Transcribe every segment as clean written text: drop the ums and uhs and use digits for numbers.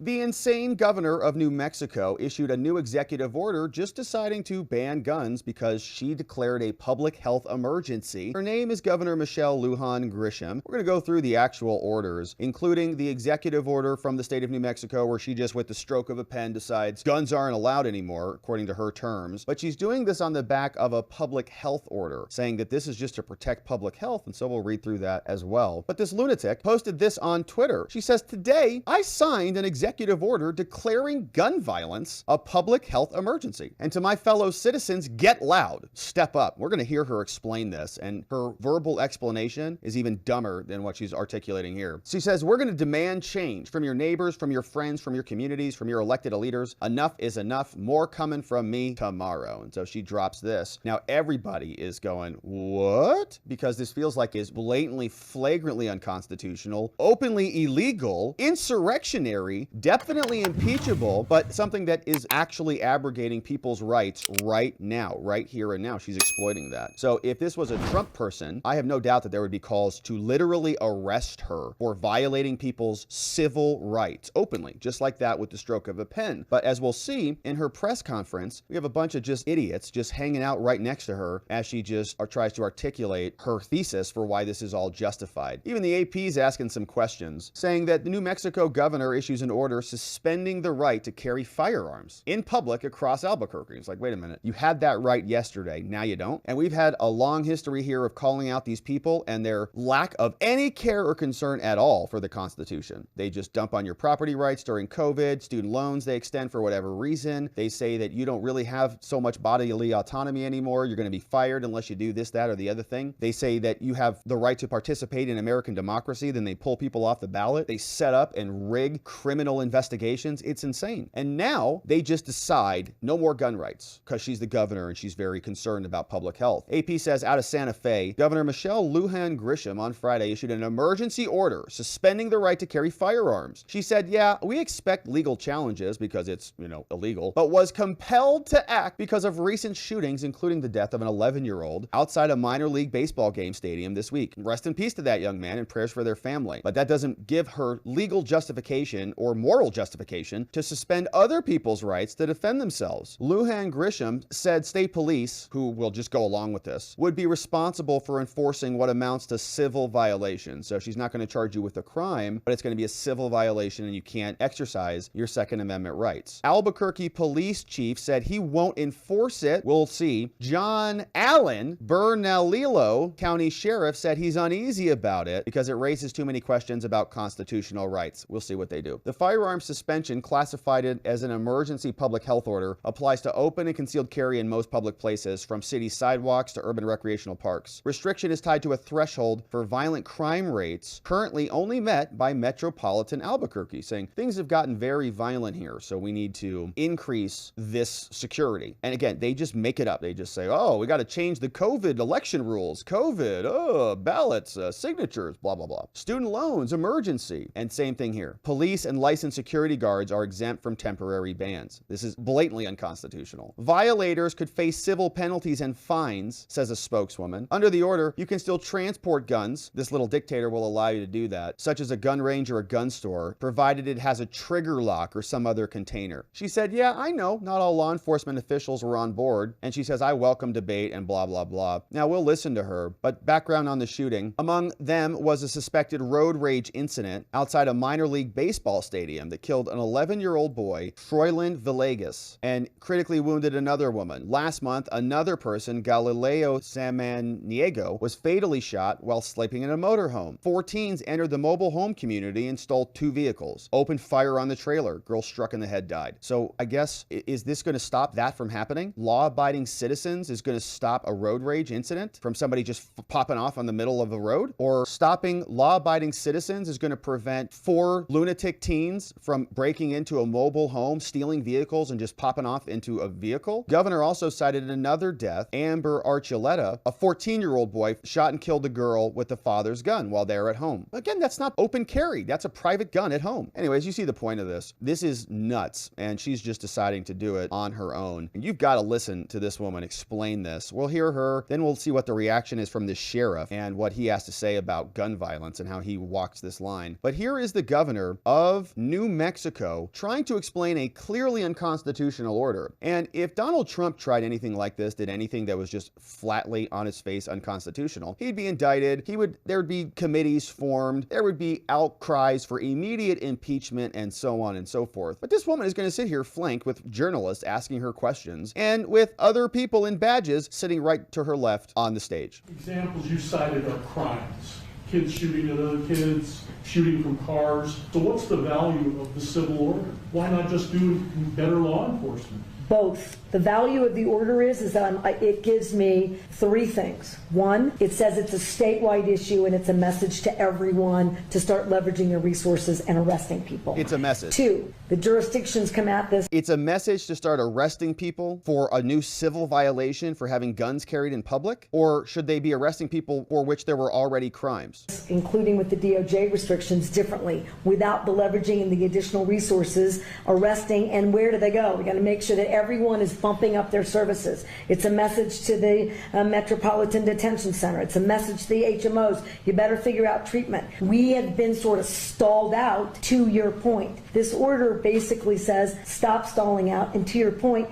The insane governor of New Mexico issued a new executive order just deciding to ban guns because she declared a public health emergency. Her name is Governor Lujan Grisham. We're going to go through the actual orders, including the executive order from the state of New Mexico where she just, with the stroke of a pen, decides guns aren't allowed anymore, according to her terms. But she's doing this on the back of a public health order, saying that this is just to protect public health, and so we'll read through that as well. But this lunatic posted this on Twitter. She says, "Today, I signed an executive order declaring gun violence a public health emergency. And to my fellow citizens, get loud, step up." We're going to hear her explain this, and her verbal explanation is even dumber than what she's articulating here. She says, "We're going to demand change from your neighbors, from your friends, from your communities, from your elected leaders. Enough is enough. More coming from me tomorrow." And so she drops this. Now everybody is going, what? Because this feels like is blatantly, flagrantly unconstitutional, openly illegal, insurrectionary, definitely impeachable, but something that is actually abrogating people's rights right now, right here and now. She's exploiting that. So if this was a Trump person, I have no doubt that there would be calls to literally arrest her for violating people's civil rights openly, just like that with the stroke of a pen. But as we'll see in her press conference, we have a bunch of just idiots just hanging out right next to her as she just tries to articulate her thesis for why this is all justified. Even the AP is asking some questions, saying that the New Mexico governor issues an order suspending the right to carry firearms in public across Albuquerque. It's like, wait a minute, you had that right yesterday, now you don't? And we've had a long history here of calling out these people and their lack of any care or concern at all for the Constitution. They just dump on your property rights during COVID, student loans they extend for whatever reason. They say that you don't really have so much bodily autonomy anymore. You're going to be fired unless you do this, that, or the other thing. They say that you have the right to participate in American democracy. Then they pull people off the ballot. They set up and rig criminal investigations. It's insane. And now they just decide no more gun rights because she's the governor and she's very concerned about public health. AP says out of Santa Fe, Governor Lujan Grisham on Friday issued an emergency order suspending the right to carry firearms. She said, "Yeah, we expect legal challenges because it's, illegal, but was compelled to act because of recent shootings, including the death of an 11-year-old outside a minor league baseball game stadium this week. Rest in peace to that young man and prayers for their family." But that doesn't give her legal justification or moral justification to suspend other people's rights to defend themselves. Lujan Grisham said state police, who will just go along with this, would be responsible for enforcing what amounts to civil violations. So she's not going to charge you with a crime, but it's going to be a civil violation and you can't exercise your Second Amendment rights. Albuquerque police chief said he won't enforce it. We'll see. John Allen, Bernalillo County Sheriff, said he's uneasy about it because it raises too many questions about constitutional rights. We'll see what they do. The firearm suspension, classified it as an emergency public health order, applies to open and concealed carry in most public places, from city sidewalks to urban recreational parks. Restriction is tied to a threshold for violent crime rates, currently only met by metropolitan Albuquerque, saying things have gotten very violent here, so we need to increase this security. And again, they just make it up. They just say, oh, we got to change the COVID election rules. COVID, ballots, signatures, blah, blah, blah. Student loans, emergency. And same thing here. Police and licensed security guards are exempt from temporary bans. This is blatantly unconstitutional. Violators could face civil penalties and fines, says a spokeswoman. Under the order, you can still transport guns. This little dictator will allow you to do that, such as a gun range or a gun store, provided it has a trigger lock or some other container. She said, yeah, I know not all law enforcement officials were on board. And she says, I welcome debate and blah, blah, blah. Now we'll listen to her, but background on the shooting. Among them was a suspected road rage incident outside a minor league baseball stadium that killed an 11-year-old boy, Froylan Villegas, and critically wounded another woman. Last month, another person, Galileo Samaniego, was fatally shot while sleeping in a motorhome. 4 teens entered the mobile home community and stole 2 vehicles, opened fire on the trailer. Girl struck in the head, died. So I guess, is this going to stop that from happening? Law-abiding citizens is going to stop a road rage incident from somebody just popping off on the middle of the road? Or stopping law-abiding citizens is going to prevent 4 lunatic teens from breaking into a mobile home, stealing vehicles, and just popping off into a vehicle? Governor also cited another death, Amber Archuleta, a 14-year-old boy shot and killed a girl with the father's gun while they were at home. Again, that's not open carry. That's a private gun at home. Anyways, you see the point of this. This is nuts, and she's just deciding to do it on her own. And you've got to listen to this woman explain this. We'll hear her, then we'll see what the reaction is from the sheriff and what he has to say about gun violence and how he walks this line. But here is the governor of New Mexico trying to explain a clearly unconstitutional order. And if Donald Trump tried anything like this, did anything that was just flatly on his face unconstitutional, he'd be indicted. There would be committees formed. There would be outcries for immediate impeachment and so on and so forth. But this woman is going to sit here flanked with journalists asking her questions and with other people in badges sitting right to her left on the stage. Examples you cited are crimes. Kids shooting at other kids, shooting from cars. So what's the value of the civil order? Why not just do better law enforcement? Both. The value of the order is that it gives me three things. One, it says it's a statewide issue and it's a message to everyone to start leveraging their resources and arresting people. It's a message. Two, the jurisdictions come at this. It's a message to start arresting people for a new civil violation for having guns carried in public? Or should they be arresting people for which there were already crimes? Including with the DOJ restrictions differently, without the leveraging and the additional resources, arresting, and where do they go? We got to make sure that everyone is bumping up their services. It's a message to the Metropolitan Detention Center. It's a message to the HMOs. You better figure out treatment. We have been sort of stalled out, to your point. This order basically says stop stalling out, and to your point,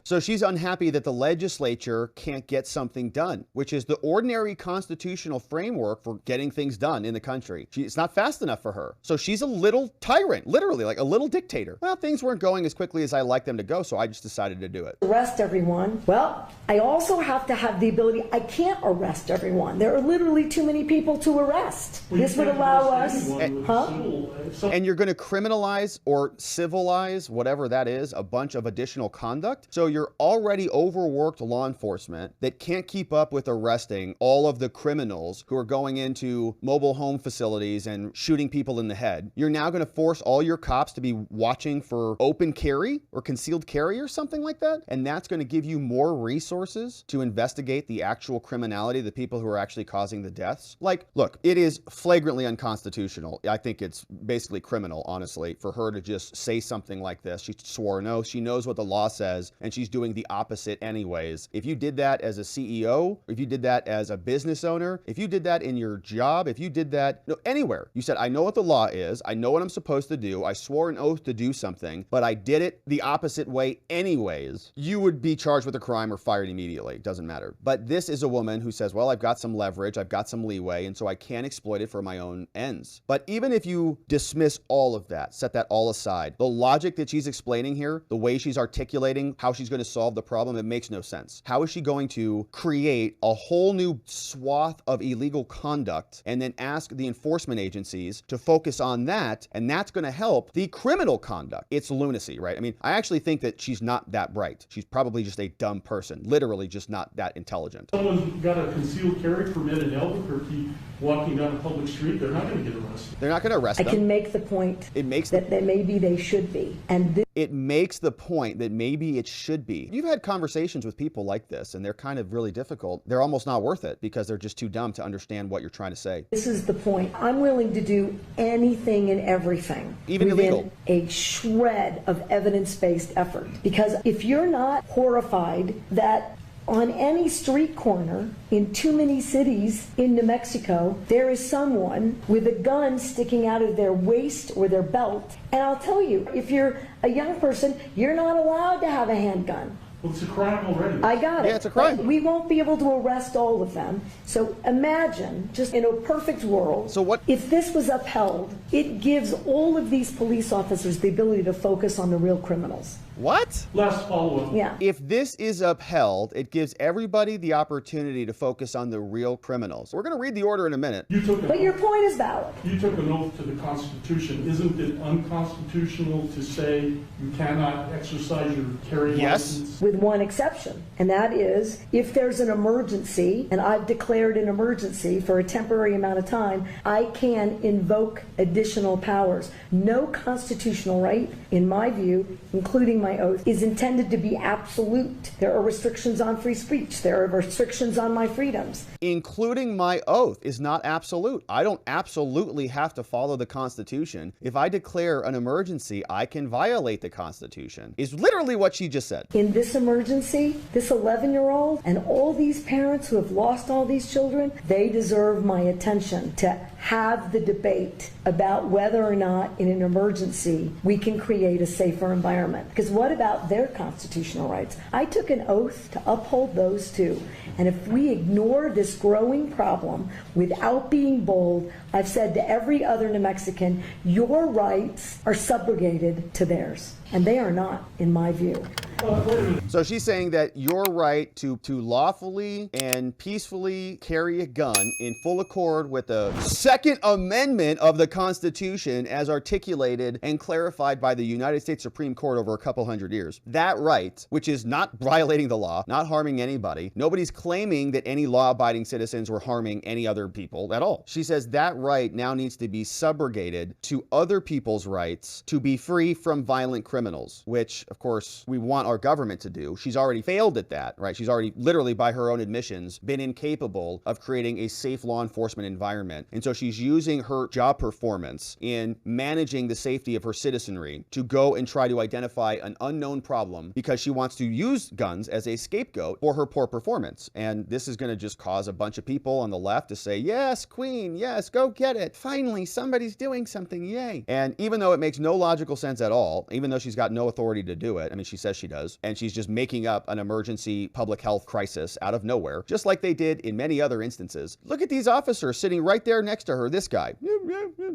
So she's unhappy that the legislature can't get something done, which is the ordinary constitutional framework for getting things done in the country. It's not fast enough for her. So she's a little tyrant, literally like a little dictator. Well, things weren't going as quickly as I like them to go, so I just decided to do it. Arrest everyone. Well, I also have to have the ability, I can't arrest everyone. There are literally too many people to arrest. Well, this would allow us, and you're going to criminalize or civilize, whatever that is, a bunch of additional conduct. So you're already overworked law enforcement that can't keep up with arresting all of the criminals who are going into mobile home facilities and shooting people in the head. You're now going to force all your cops to be watching for open carry or concealed carry or something like that. And that's going to give you more resources to investigate the actual criminality, the people who are actually causing the deaths. Like, look, it is flagrantly unconstitutional. I think it's basically criminal, honestly, for her to just say something like this. She swore an oath. She knows what the law says, and she's doing the opposite anyways. If you did that as a CEO, if you did that as a business owner, if you did that in your job, if you did that anywhere, you said, I know what the law is, I know what I'm supposed to do, I swore an oath to do something, but I did it the opposite way anyways, you would be charged with a crime or fired immediately. It doesn't matter. But this is a woman who says, well, I've got some leverage, I've got some leeway, and so I can exploit it for my own ends. But even if you dismiss all of that, set that all aside, the logic that she's explaining here, the way she's articulating how she's going to solve the problem, it makes no sense. How is she going to create a whole new swath of illegal conduct and then ask the enforcement agencies to focus on that, and that's going to help the criminal conduct? It's lunacy, right? I mean, I actually think that she's not that bright. She's probably just a dumb person, literally just not that intelligent. Someone's got a concealed carry permit in Albuquerque walking down a public street, they're not going to get arrested. They're not going to arrest them. I can make the point that maybe they should be. And it makes the point that maybe it should be. You've had conversations with people like this, and they're kind of really difficult. They're almost not worth it because they're just too dumb to understand what you're trying to say. This is the point. I'm willing to do anything and everything, even illegal, a shred of evidence-based effort. Because if you're not horrified that on any street corner in too many cities in New Mexico, there is someone with a gun sticking out of their waist or their belt. And I'll tell you, if you're a young person, you're not allowed to have a handgun. Well, it's a crime already. I got it. Yeah, it's a crime. But we won't be able to arrest all of them. So imagine, just in a perfect world, if this was upheld, it gives all of these police officers the ability to focus on the real criminals. What? Last follow-up. Yeah. If this is upheld, it gives everybody the opportunity to focus on the real criminals. We're going to read the order in a minute. But your point is valid. You took an oath to the Constitution. Isn't it unconstitutional to say you cannot exercise your carry license? With one exception, and that is if there's an emergency, and I've declared an emergency for a temporary amount of time, I can invoke additional powers. No constitutional right, in my view, including my oath, is intended to be absolute. There are restrictions on free speech. There are restrictions on my freedoms. Including my oath is not absolute. I don't absolutely have to follow the Constitution. If I declare an emergency, I can violate the Constitution. Is literally what she just said. In this this emergency, this 11-year-old, and all these parents who have lost all these children, they deserve my attention to have the debate about whether or not in an emergency we can create a safer environment. Because what about their constitutional rights? I took an oath to uphold those too. And if we ignore this growing problem without being bold, I've said to every other New Mexican, your rights are subrogated to theirs. And they are not, in my view. So she's saying that your right to lawfully and peacefully carry a gun in full accord with the Second Amendment of the Constitution as articulated and clarified by the United States Supreme Court over a couple hundred years. That right, which is not violating the law, not harming anybody. Nobody's claiming that any law-abiding citizens were harming any other people at all. She says that right now needs to be subrogated to other people's rights to be free from violent criminals, which, of course, we want our government to do. She's already failed at that, right? She's already, literally by her own admissions, been incapable of creating a safe law enforcement environment. And so she's using her job performance in managing the safety of her citizenry to go and try to identify an unknown problem because she wants to use guns as a scapegoat for her poor performance. And this is going to just cause a bunch of people on the left to say, yes, queen, yes, go get it. Finally, somebody's doing something, yay. And even though it makes no logical sense at all, even though she's got no authority to do it, I mean, she says she does, and she's just making up an emergency public health crisis out of nowhere, just like they did in many other instances. Look at these officers sitting right there next to her, this guy,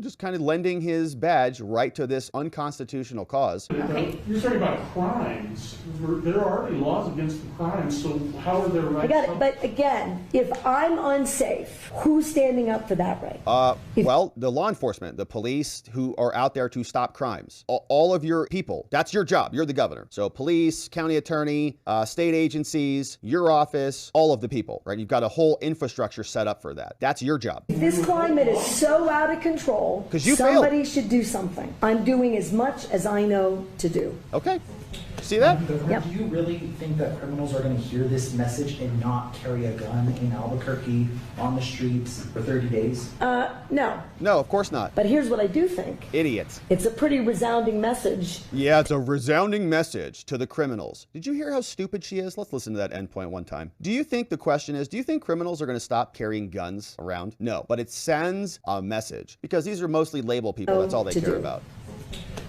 just kind of lending his badge right to this unconstitutional cause. Okay. You're talking about crimes. There are already laws against the crimes, so how are their rights? I got it, but again, if I'm unsafe, who's standing up for that right? Well, the law enforcement, the police who are out there to stop crimes, all of your people, that's your job. You're the governor. So police, county attorney, state agencies, your office, all of the people, right? You've got a whole infrastructure set up for that. That's your job. If this climate is so out of control, somebody should do something. I'm doing as much as I know to do. Okay. See that? Yep. Do you really think that criminals are going to hear this message and not carry a gun in Albuquerque on the streets for 30 days? No. No, of course not. But here's what I do think. Idiots. It's a pretty resounding message. Yeah, it's a resounding message to the criminals. Did you hear how stupid she is? Let's listen to that end point one time. Do you think the question is, do you think criminals are going to stop carrying guns around? No, but it sends a message because these are mostly label people. That's all they care about.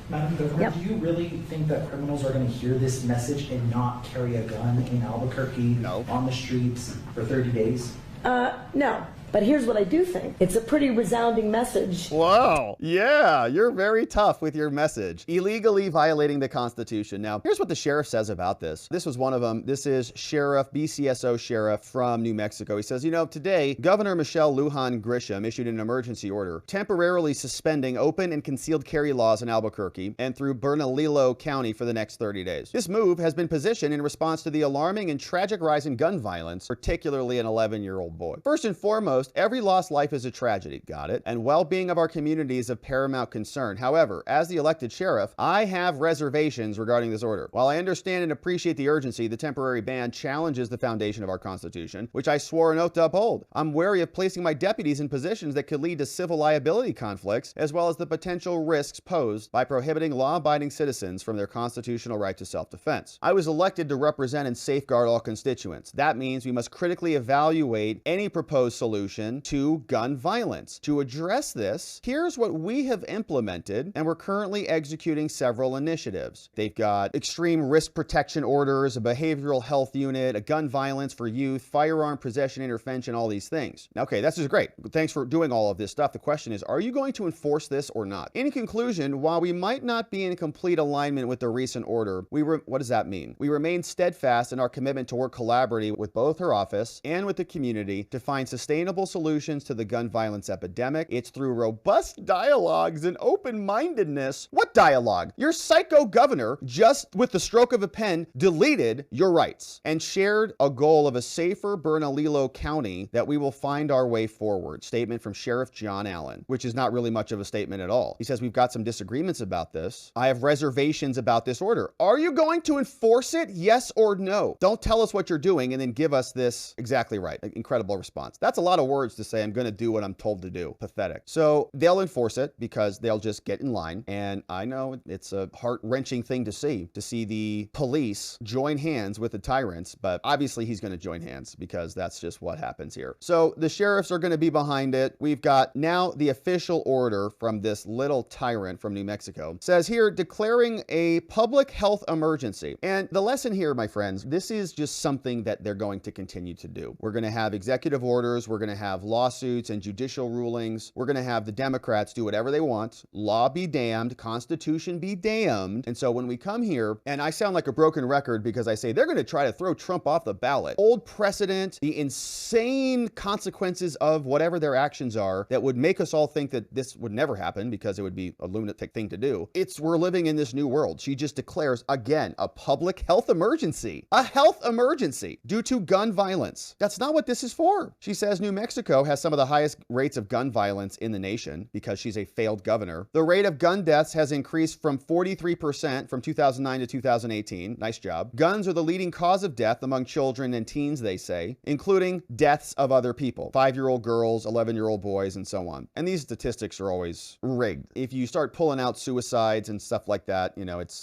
Madam Governor, do you really think that criminals are going to hear this message and not carry a gun in Albuquerque on the streets for 30 days? No. But here's what I do think. It's a pretty resounding message. Wow. Yeah, you're very tough with your message. Illegally violating the Constitution. Now, here's what the sheriff says about this. This was one of them. This is BCSO Sheriff from New Mexico. He says, today, Governor Lujan Grisham issued an emergency order temporarily suspending open and concealed carry laws in Albuquerque and through Bernalillo County for the next 30 days. This move has been positioned in response to the alarming and tragic rise in gun violence, particularly an 11-year-old boy. First and foremost, every lost life is a tragedy, got it? And well-being of our community is of paramount concern. However, as the elected sheriff, I have reservations regarding this order. While I understand and appreciate the urgency, the temporary ban challenges the foundation of our Constitution, which I swore an oath to uphold. I'm wary of placing my deputies in positions that could lead to civil liability conflicts, as well as the potential risks posed by prohibiting law-abiding citizens from their constitutional right to self-defense. I was elected to represent and safeguard all constituents. That means we must critically evaluate any proposed solution to gun violence. To address this, here's what we have implemented, and we're currently executing several initiatives. They've got extreme risk protection orders, a behavioral health unit, a gun violence for youth, firearm possession intervention, all these things. Okay, this is great. Thanks for doing all of this stuff. The question is, are you going to enforce this or not? In conclusion, while we might not be in complete alignment with the recent order, what does that mean? We remain steadfast in our commitment to work collaboratively with both her office and with the community to find sustainable solutions to the gun violence epidemic. It's through robust dialogues and open-mindedness. What dialogue? Your psycho governor just with the stroke of a pen deleted your rights and shared a goal of a safer Bernalillo County that we will find our way forward. Statement from Sheriff John Allen, which is not really much of a statement at all. He says, we've got some disagreements about this. I have reservations about this order. Are you going to enforce it? Yes or no? Don't tell us what you're doing and then give us this exactly right. Incredible response. That's a lot of of words to say, I'm going to do what I'm told to do. Pathetic. So they'll enforce it because they'll just get in line. And I know it's a heart-wrenching thing to see the police join hands with the tyrants, but obviously he's going to join hands because that's just what happens here. So the sheriffs are going to be behind it. We've got now the official order from this little tyrant from New Mexico. It says here, declaring a public health emergency. And the lesson here, my friends, this is just something that they're going to continue to do. We're going to have executive orders. We're going to have lawsuits and judicial rulings. We're going to have the Democrats do whatever they want. Law be damned. Constitution be damned. And so when we come here, and I sound like a broken record because I say they're going to try to throw Trump off the ballot. Old precedent, the insane consequences of whatever their actions are that would make us all think that this would never happen because it would be a lunatic thing to do. We're living in this new world. She just declares, again, a public health emergency. A health emergency due to gun violence. That's not what this is for. She says New Mexico has some of the highest rates of gun violence in the nation because she's a failed governor. The rate of gun deaths has increased from 43% from 2009 to 2018. Nice job. Guns are the leading cause of death among children and teens, they say, including deaths of other people, 5-year-old girls, 11-year-old boys, and so on. And these statistics are always rigged. If you start pulling out suicides and stuff like that,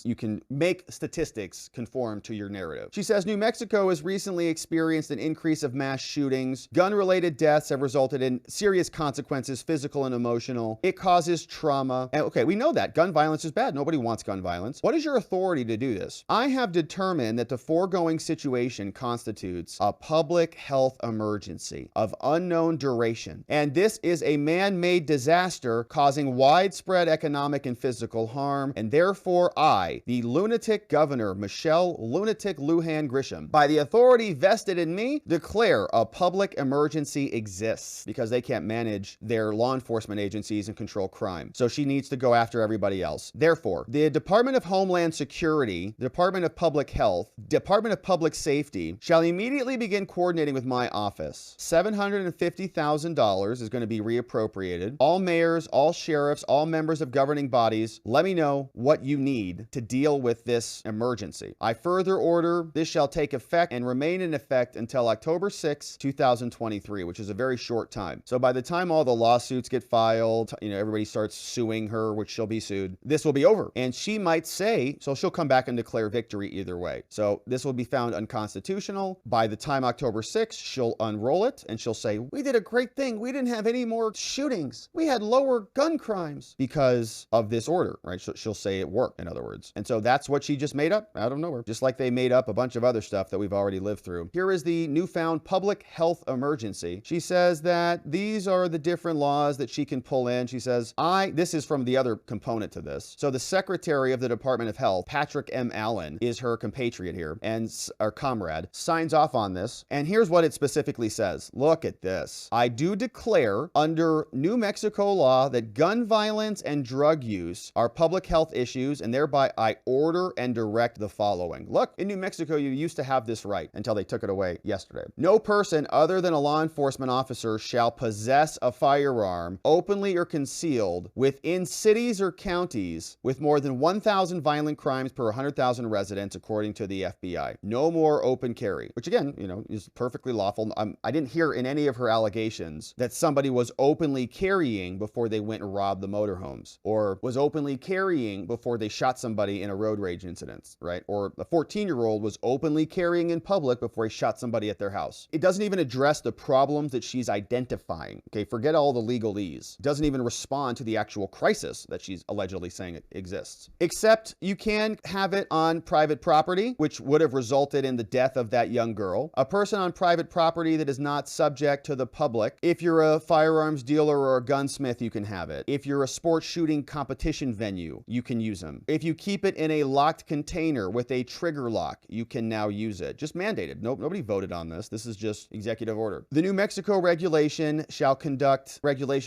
you can make statistics conform to your narrative. She says New Mexico has recently experienced an increase of mass shootings. Gun-related deaths have resulted in serious consequences, physical and emotional. It causes trauma. And okay, we know that. Gun violence is bad. Nobody wants gun violence. What is your authority to do this? I have determined that the foregoing situation constitutes a public health emergency of unknown duration, and this is a man-made disaster causing widespread economic and physical harm, and therefore I, the lunatic governor, Michelle Lunatic Lujan Grisham, by the authority vested in me, declare a public emergency exists because they can't manage their law enforcement agencies and control crime. So she needs to go after everybody else. Therefore, the Department of Homeland Security, Department of Public Health, Department of Public Safety shall immediately begin coordinating with my office. $750,000 is going to be reappropriated. All mayors, all sheriffs, all members of governing bodies, let me know what you need to deal with this emergency. I further order this shall take effect and remain in effect until October 6, 2023, which is a very short time. So by the time all the lawsuits get filed, everybody starts suing her, which she'll be sued, this will be over. And she might say, so she'll come back and declare victory either way. So this will be found unconstitutional. By the time October 6th, she'll unroll it and she'll say, we did a great thing. We didn't have any more shootings. We had lower gun crimes because of this order, right? She'll say it worked, in other words. And so that's what she just made up out of nowhere, just like they made up a bunch of other stuff that we've already lived through. Here is the newfound public health emergency. She says that these are the different laws that she can pull in. She says, this is from the other component to this. So the Secretary of the Department of Health, Patrick M. Allen, is her compatriot here and our comrade, signs off on this. And here's what it specifically says. Look at this. I do declare under New Mexico law that gun violence and drug use are public health issues, and thereby I order and direct the following. Look, in New Mexico, you used to have this right until they took it away yesterday. No person other than a law enforcement officer shall possess a firearm openly or concealed within cities or counties with more than 1,000 violent crimes per 100,000 residents, according to the FBI. No more open carry, which again, is perfectly lawful. I didn't hear in any of her allegations that somebody was openly carrying before they went and robbed the motorhomes, or was openly carrying before they shot somebody in a road rage incident, right? Or a 14-year-old was openly carrying in public before he shot somebody at their house. It doesn't even address the problems that she's identifying. Okay, forget all the legalese. It doesn't even respond to the actual crisis that she's allegedly saying it exists. Except you can have it on private property, which would have resulted in the death of that young girl. A person on private property that is not subject to the public. If you're a firearms dealer or a gunsmith, you can have it. If you're a sports shooting competition venue, you can use them. If you keep it in a locked container with a trigger lock, you can now use it. Just mandated. Nobody voted on this. This is just executive order. The New Mexico regulation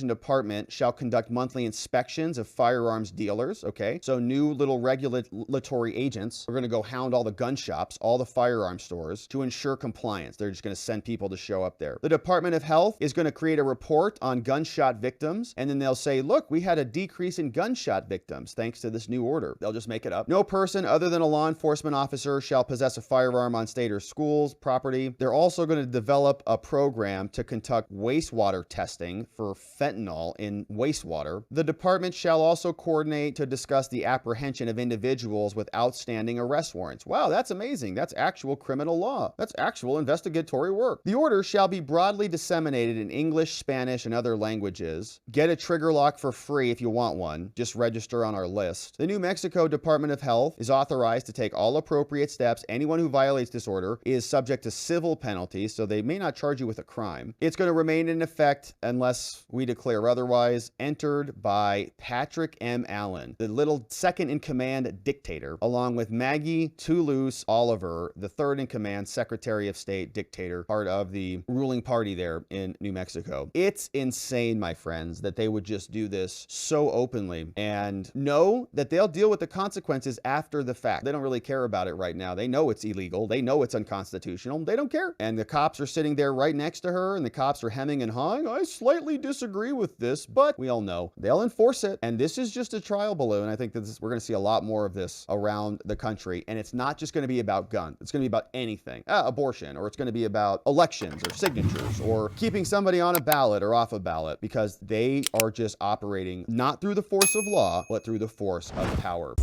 department shall conduct monthly inspections of firearms dealers. Okay, so new little regulatory agents are going to go hound all the gun shops, all the firearm stores to ensure compliance. They're just going to send people to show up there. The Department of Health is going to create a report on gunshot victims, and then they'll say, look, we had a decrease in gunshot victims thanks to this new order. They'll just make it up. No person other than a law enforcement officer shall possess a firearm on state or schools property. They're also going to develop a program to to conduct wastewater testing for fentanyl in wastewater. The department shall also coordinate to discuss the apprehension of individuals with outstanding arrest warrants. Wow, that's amazing. That's actual criminal law. That's actual investigatory work. The order shall be broadly disseminated in English, Spanish, and other languages. Get a trigger lock for free if you want one. Just register on our list. The New Mexico Department of Health is authorized to take all appropriate steps. Anyone who violates this order is subject to civil penalties, so they may not charge you with a crime. It's going to remain in effect unless we declare otherwise. Entered by Patrick M. Allen, the little second-in-command dictator, along with Maggie Toulouse Oliver, the third-in-command Secretary of State dictator, part of the ruling party there in New Mexico. It's insane, my friends, that they would just do this so openly and know that they'll deal with the consequences after the fact. They don't really care about it right now. They know it's illegal. They know it's unconstitutional. They don't care. And the cops are sitting there right next to her, and the cops are hemming and hawing. I slightly disagree with this, but we all know they'll enforce it. And this is just a trial balloon. I think that we're going to see a lot more of this around the country. And it's not just going to be about guns. It's going to be about anything, abortion, or it's going to be about elections or signatures or keeping somebody on a ballot or off a ballot, because they are just operating not through the force of law, but through the force of power.